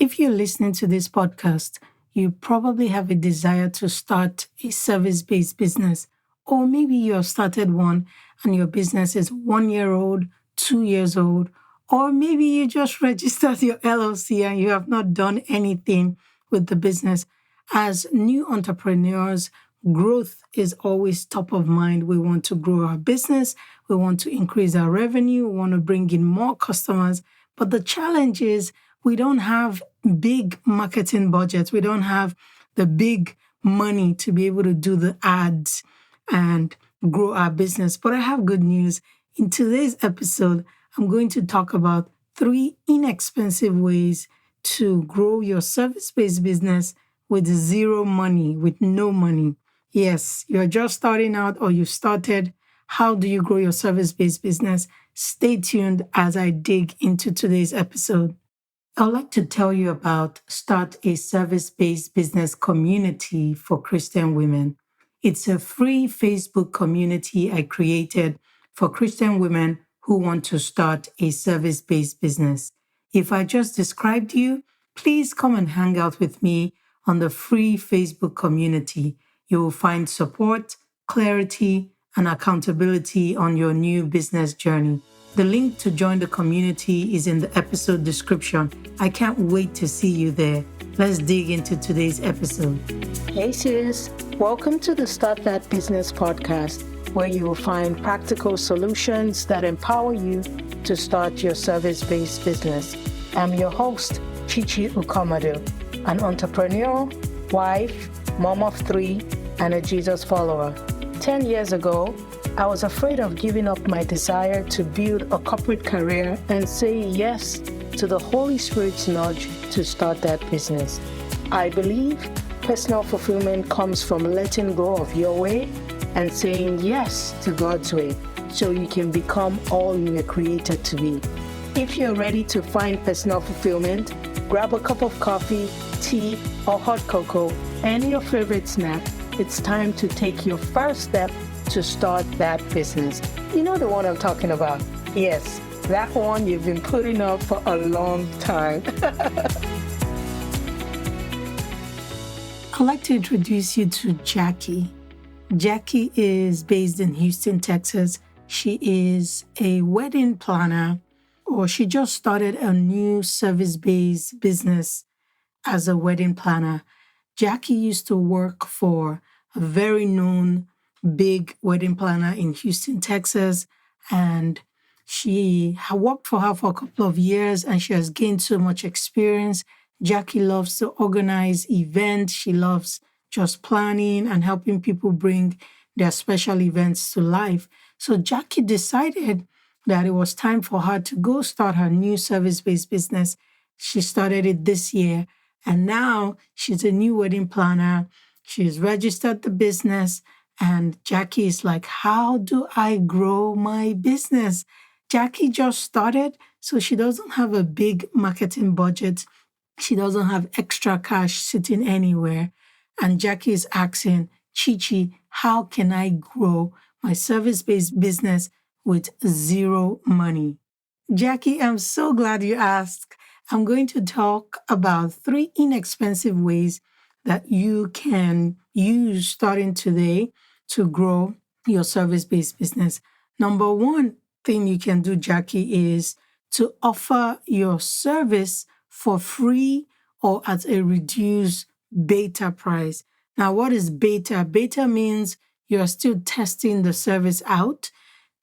If you're listening to this podcast, you probably have a desire to start a service-based business, or maybe you have started one and your business is 1 year old, 2 years old, or maybe you just registered your LLC and you have not done anything with the business. As new entrepreneurs, growth is always top of mind. We want to grow our business. We want to increase our revenue. We want to bring in more customers. But the challenge is we don't have big marketing budgets. We don't have the big money to be able to do the ads and grow our business. But I have good news. In today's episode, I'm going to talk about 3 inexpensive ways to grow your service-based business with zero money, with no money. Yes, you're just starting out or you've started. How do you grow your service-based business? Stay tuned as I dig into today's episode. I'd like to tell you about Start a Service-Based Business Community for Christian Women. It's a free Facebook community I created for Christian women who want to start a service-based business. If I just described you, please come and hang out with me on the free Facebook community. You will find support, clarity, and accountability on your new business journey. The link to join the community is in the episode description. I can't wait to see you there. Let's dig into today's episode. Hey sis, welcome to the Start That Business podcast, where you will find practical solutions that empower you to start your service-based business. I'm your host, Chichi Ukomadu, an entrepreneur, wife, mom of 3, and a Jesus follower. 10 years ago, I was afraid of giving up my desire to build a corporate career and say yes to the Holy Spirit's nudge to start that business. I believe personal fulfillment comes from letting go of your way and saying yes to God's way so you can become all you were created to be. If you're ready to find personal fulfillment, grab a cup of coffee, tea, or hot cocoa, and your favorite snack. It's time to take your first step to start that business. You know the one I'm talking about? Yes, that one you've been putting off for a long time. I'd like to introduce you to Jackie. Jackie is based in Houston, Texas. She is a wedding planner, or she just started a new service-based business as a wedding planner. Jackie used to work for a very known big wedding planner in Houston, Texas, and she worked for her for a couple of years and she has gained so much experience. Jackie loves to organize events. She loves just planning and helping people bring their special events to life. So Jackie decided that it was time for her to go start her new service-based business. She started it this year, and now she's a new wedding planner. She's registered the business, and Jackie is like, how do I grow my business? Jackie just started, so she doesn't have a big marketing budget. She doesn't have extra cash sitting anywhere. And Jackie is asking, Chichi, how can I grow my service-based business with zero money? Jackie, I'm so glad you asked. I'm going to talk about 3 inexpensive ways that you can use starting today to grow your service-based business. Number 1 thing you can do, Jackie, is to offer your service for free or at a reduced beta price. Now, what is beta? Beta means you're still testing the service out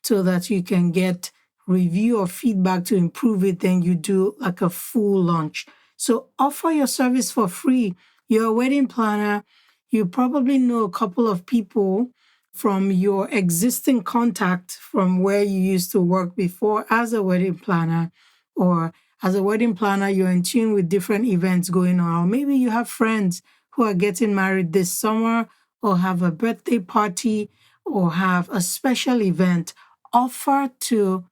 so that you can get review or feedback to improve it. Then you do like a full launch. So offer your service for free. You're a wedding planner. You probably know a couple of people from your existing contact from where you used to work before as a wedding planner, or as a wedding planner, you're in tune with different events going on. Or maybe you have friends who are getting married this summer, or have a birthday party, or have a special event. Offer to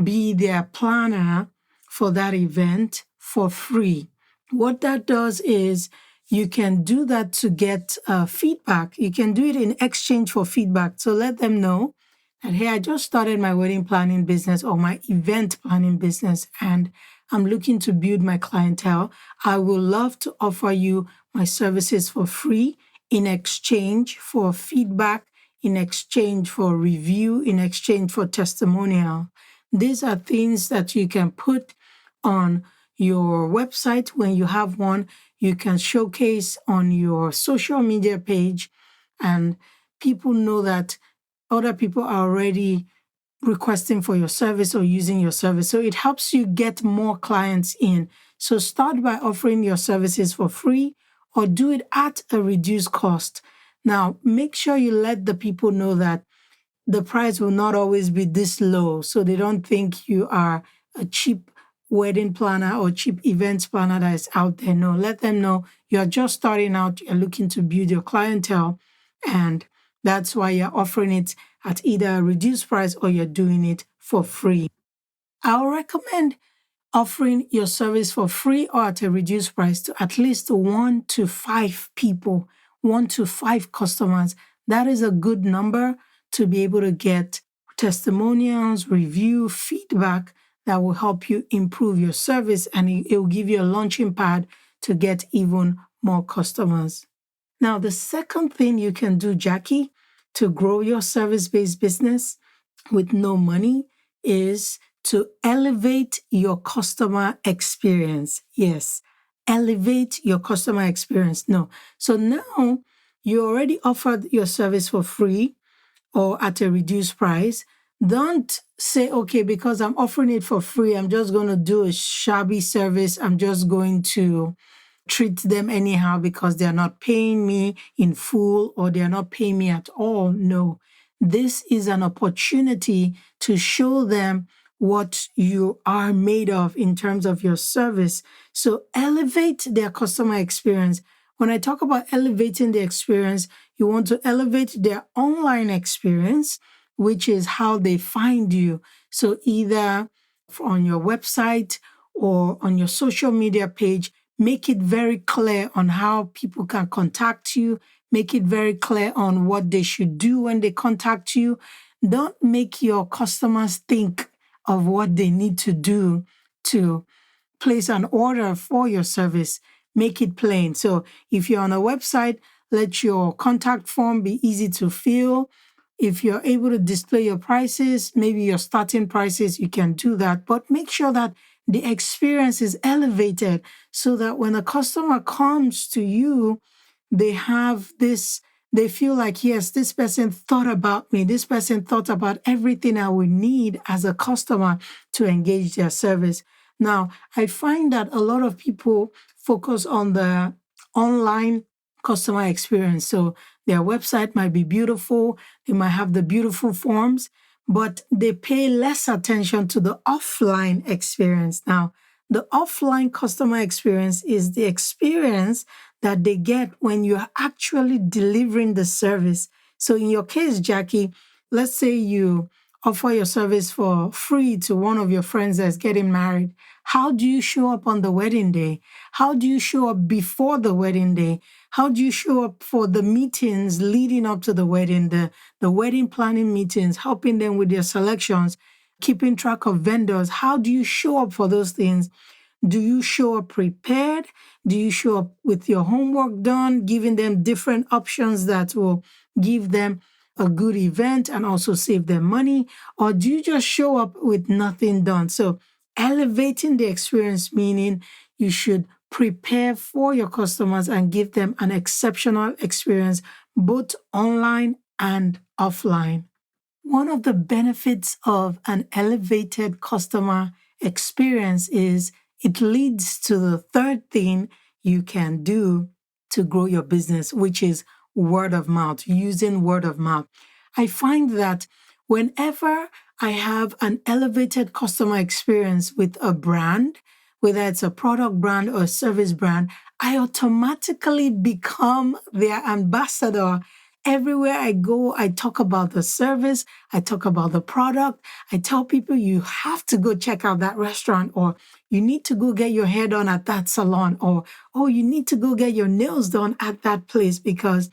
be their planner for that event for free. What that does is you can do that to get feedback. You can do it in exchange for feedback. So let them know that, hey, I just started my wedding planning business or my event planning business, and I'm looking to build my clientele. I would love to offer you my services for free in exchange for feedback, in exchange for review, in exchange for testimonial. These are things that you can put on your website when you have one. You can showcase on your social media page, and people know that other people are already requesting for your service or using your service. So it helps you get more clients in. So start by offering your services for free or do it at a reduced cost. Now, make sure you let the people know that the price will not always be this low, so they don't think you are a cheap wedding planner or cheap events planner that is out there. No, let them know you're just starting out, you're looking to build your clientele, and that's why you're offering it at either a reduced price or you're doing it for free. I'll recommend offering your service for free or at a reduced price to at least 1 to 5 people, 1 to 5 customers. That is a good number to be able to get testimonials, review, feedback that will help you improve your service, and it will give you a launching pad to get even more customers. Now, the second thing you can do, Jackie, to grow your service-based business with no money is to elevate your customer experience. Yes, elevate your customer experience. No. So now you already offered your service for free or at a reduced price. Don't say, okay, because I'm offering it for free, I'm just going to do a shabby service. I'm just going to treat them anyhow because they're not paying me in full or they're not paying me at all. No, this is an opportunity to show them what you are made of in terms of your service. So elevate their customer experience. When I talk about elevating the experience, you want to elevate their online experience, which is how they find you. So either on your website or on your social media page, make it very clear on how people can contact you. Make it very clear on what they should do when they contact you. Don't make your customers think of what they need to do to place an order for your service. Make it plain. So if you're on a website, let your contact form be easy to fill. If you're able to display your prices, maybe your starting prices, you can do that. But make sure that the experience is elevated so that when a customer comes to you, they have this, they feel like, yes, this person thought about me. This person thought about everything I would need as a customer to engage their service. Now, I find that a lot of people focus on the online customer experience. So their website might be beautiful, they might have the beautiful forms, but they pay less attention to the offline experience. Now, the offline customer experience is the experience that they get when you're actually delivering the service. So in your case, Jackie, let's say you offer your service for free to one of your friends that's getting married. How do you show up on the wedding day? How do you show up before the wedding day? How do you show up for the meetings leading up to the wedding, the wedding planning meetings, helping them with their selections, keeping track of vendors? How do you show up for those things? Do you show up prepared? Do you show up with your homework done, giving them different options that will give them a good event and also save them money? Or do you just show up with nothing done? So elevating the experience, meaning you should prepare for your customers and give them an exceptional experience, both online and offline. One of the benefits of an elevated customer experience is it leads to the third thing you can do to grow your business, which is word of mouth, using word of mouth. I find that whenever I have an elevated customer experience with a brand, whether it's a product brand or a service brand, I automatically become their ambassador. Everywhere I go, I talk about the service, I talk about the product. I tell people you have to go check out that restaurant, or you need to go get your hair done at that salon, or oh, you need to go get your nails done at that place because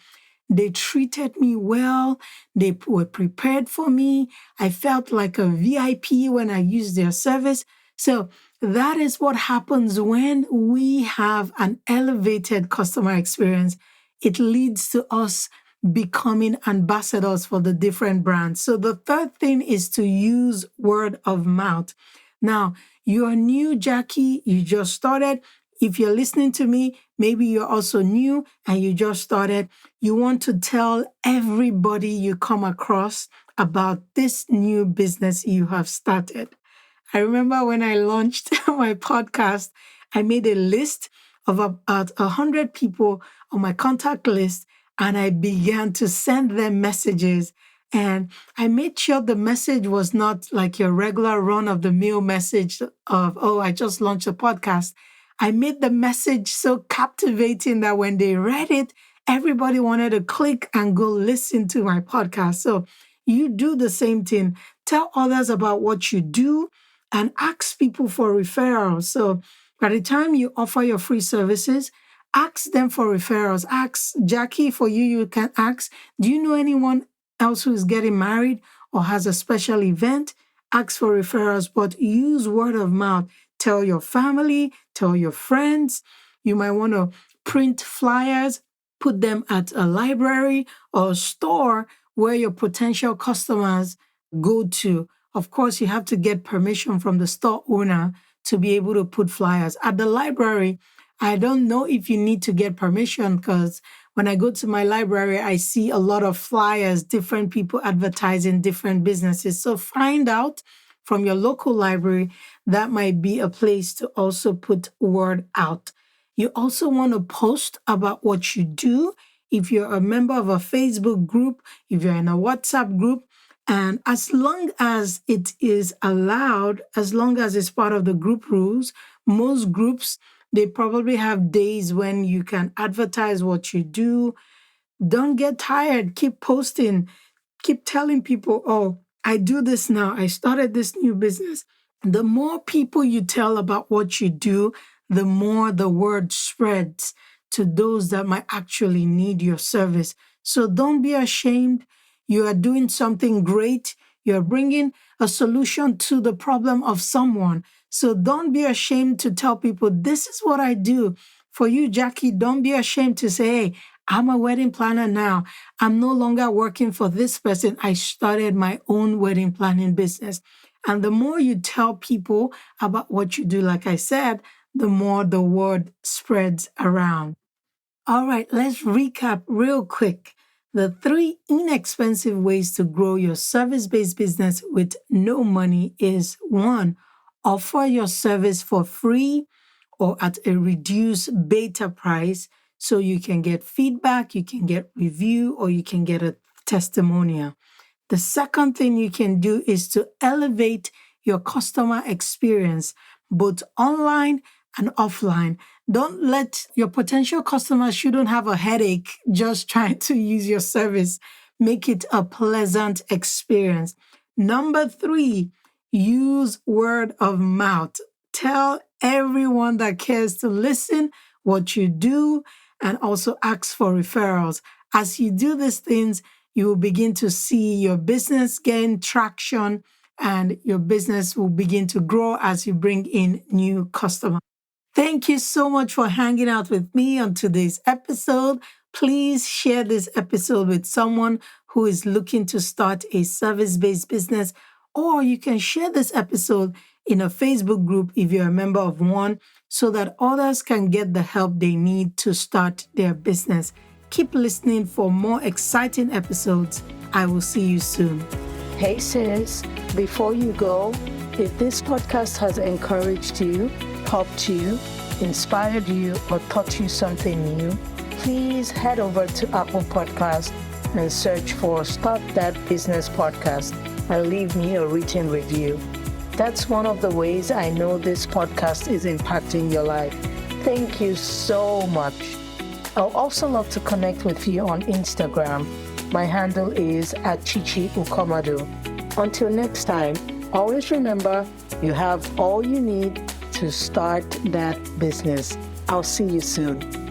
they treated me well. They were prepared for me. I felt like a VIP when I used their service. So That is what happens when we have an elevated customer experience. It leads to us becoming ambassadors for the different brands. So the third thing is to use word of mouth. Now, you're new, Jackie, you just started. If you're listening to me, maybe you're also new and you just started. You want to tell everybody you come across about this new business you have started. I remember when I launched my podcast, I made a list of about 100 people on my contact list, and I began to send them messages. And I made sure the message was not like your regular run-of-the-mill message of, oh, I just launched a podcast. I made the message so captivating that when they read it, everybody wanted to click and go listen to my podcast. So you do the same thing. Tell others about what you do and ask people for referrals. So by the time you offer your free services, ask them for referrals. Ask Jackie, for you can ask, do you know anyone else who is getting married or has a special event? Ask for referrals, but use word of mouth. Tell your family, tell your friends. You might want to print flyers, put them at a library or a store where your potential customers go to. Of course, you have to get permission from the store owner to be able to put flyers. At the library, I don't know if you need to get permission, because when I go to my library, I see a lot of flyers, different people advertising different businesses. So find out from your local library. That might be a place to also put word out. You also want to post about what you do. If you're a member of a Facebook group, if you're in a WhatsApp group, and as long as it is allowed, as long as it's part of the group rules, most groups, they probably have days when you can advertise what you do. Don't get tired. Keep posting. Keep telling people, oh, I do this now. I started this new business. The more people you tell about what you do, the more the word spreads to those that might actually need your service. So don't be ashamed. You are doing something great. You're bringing a solution to the problem of someone. So don't be ashamed to tell people, this is what I do. For you, Jackie, don't be ashamed to say, hey, I'm a wedding planner now. I'm no longer working for this person. I started my own wedding planning business. And the more you tell people about what you do, like I said, the more the word spreads around. All right, let's recap real quick. The 3 inexpensive ways to grow your service-based business with no money is 1, offer your service for free or at a reduced beta price so you can get feedback, you can get review, or you can get a testimonial. The second thing you can do is to elevate your customer experience, both online and offline. Don't let your potential customers shouldn't have a headache just trying to use your service. Make it a pleasant experience. Number 3, use word of mouth. Tell everyone that cares to listen what you do and also ask for referrals. As you do these things, you will begin to see your business gain traction and your business will begin to grow as you bring in new customers. Thank you so much for hanging out with me on today's episode. Please share this episode with someone who is looking to start a service-based business, or you can share this episode in a Facebook group if you're a member of one, so that others can get the help they need to start their business. Keep listening for more exciting episodes. I will see you soon. Hey sis, before you go, if this podcast has encouraged you, helped you, inspired you, or taught you something new, please head over to Apple Podcasts and search for Start That Business Podcast and leave me a written review. That's one of the ways I know this podcast is impacting your life. Thank you so much. I'll also love to connect with you on Instagram. My handle is @ChichiUkomadu. Until next time, always remember, you have all you need to start that business. I'll see you soon.